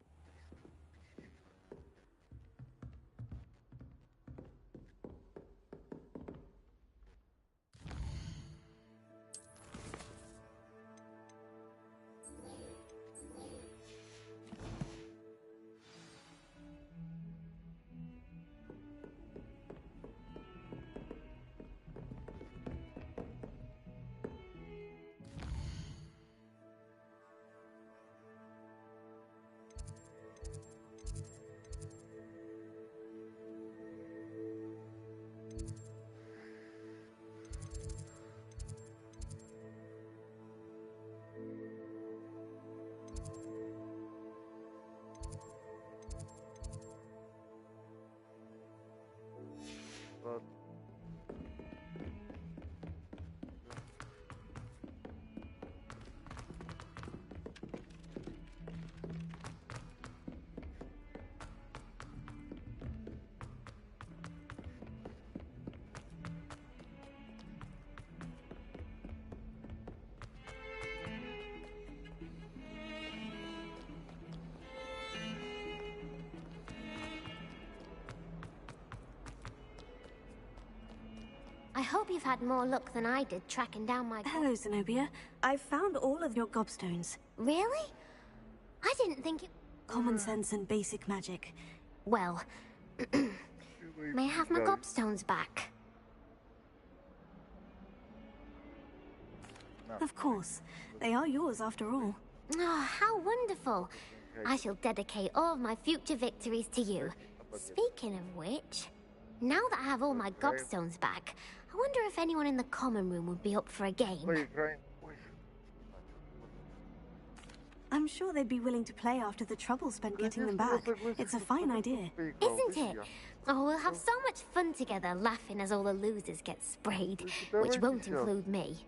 Ладно. I hope you've had more luck than I did tracking down my... Hello, Zenobia. I've found all of your gobstones. Really? I didn't think it... Common sense and basic magic. Well, may I have my gobstones back? Of course. They are yours after all. Oh, how wonderful. I shall dedicate all of my future victories to you. Speaking of which, now that I have all my gobstones back, I wonder if anyone in the common room would be up for a game. I'm sure they'd be willing to play after the trouble spent getting them back. It's a fine idea. Isn't it? Oh, we'll have so much fun together, laughing as all the losers get sprayed, which won't include me.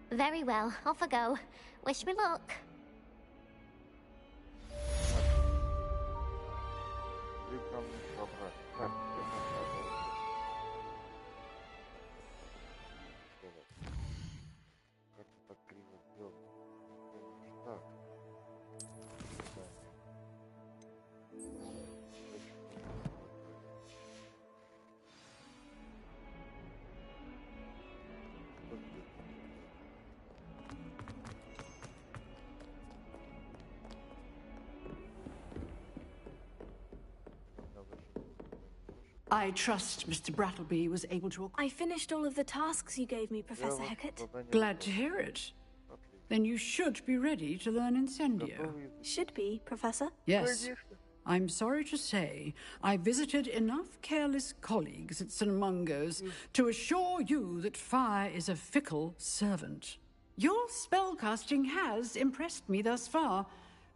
Very well, off I go. Wish me luck. I trust Mr. Brattleby was able to... I finished all of the tasks you gave me, Professor Hecat. Glad to hear it. Then you should be ready to learn Incendio. Should be, Professor? Yes. I'm sorry to say, I visited enough careless colleagues at St. Mungo's to assure you that fire is a fickle servant. Your spellcasting has impressed me thus far,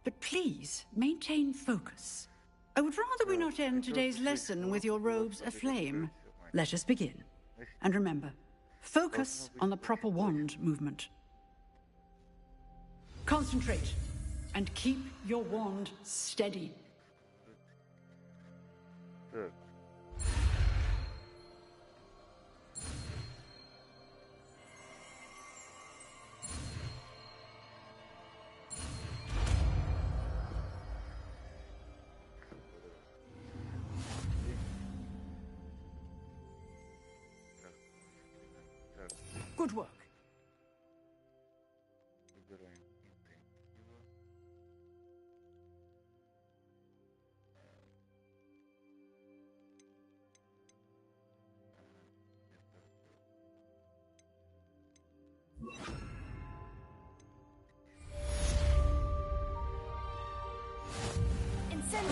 but please maintain focus. I would rather we not end today's lesson with your robes aflame. Let us begin. And remember, focus on the proper wand movement. Concentrate, and keep your wand steady. Good work. Incendio!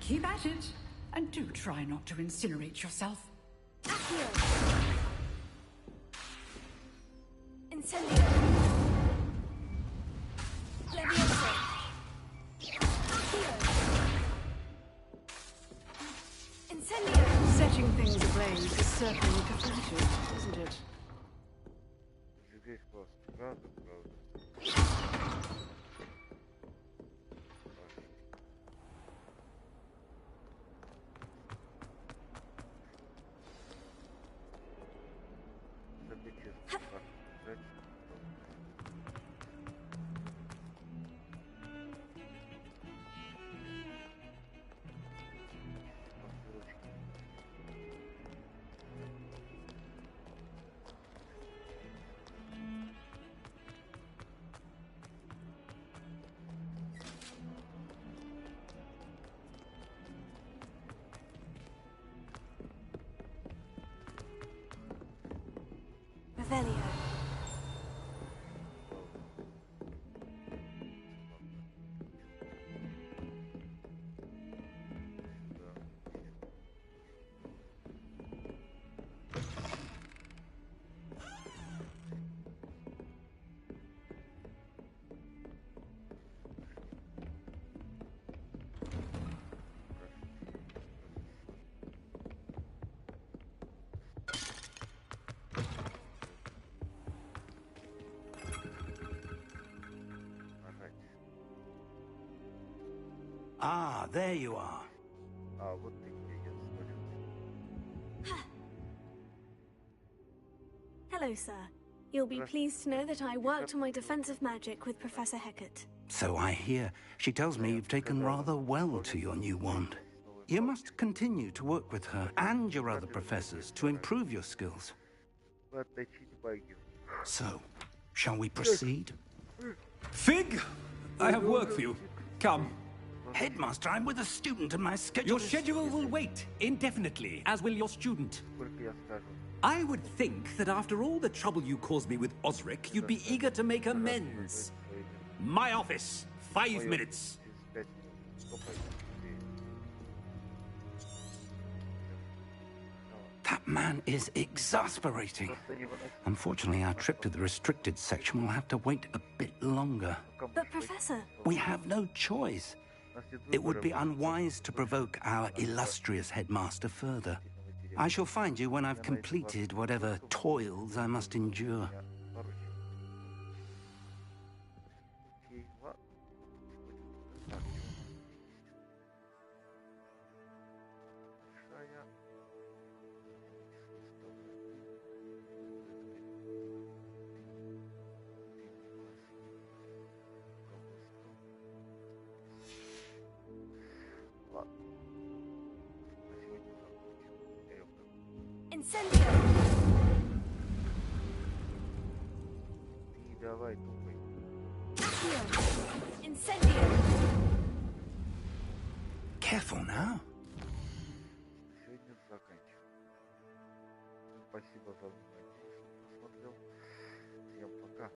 Keep at it, and do try not to incinerate yourself. Incendio. Levioso. Incendio. Setting things ablaze is certainly cathartic, isn't it? Revelio. Ah, there you are. Hello, sir. You'll be pleased to know that I worked on my defensive magic with Professor Hecat. So I hear. She tells me you've taken rather well to your new wand. You must continue to work with her and your other professors to improve your skills. So, shall we proceed? Fig! I have work for you. Come. Headmaster, I'm with a student and my schedule Your schedule will wait indefinitely, as will your student. I would think that after all the trouble you caused me with Osric, you'd be eager to make amends. My office, 5 minutes. That man is exasperating. Unfortunately, our trip to the restricted section will have to wait a bit longer. But, Professor... We have no choice. It would be unwise to provoke our illustrious headmaster further. I shall find you when I've completed whatever toils I must endure. Incendio. Incendio. Careful now. Спасибо за внимание.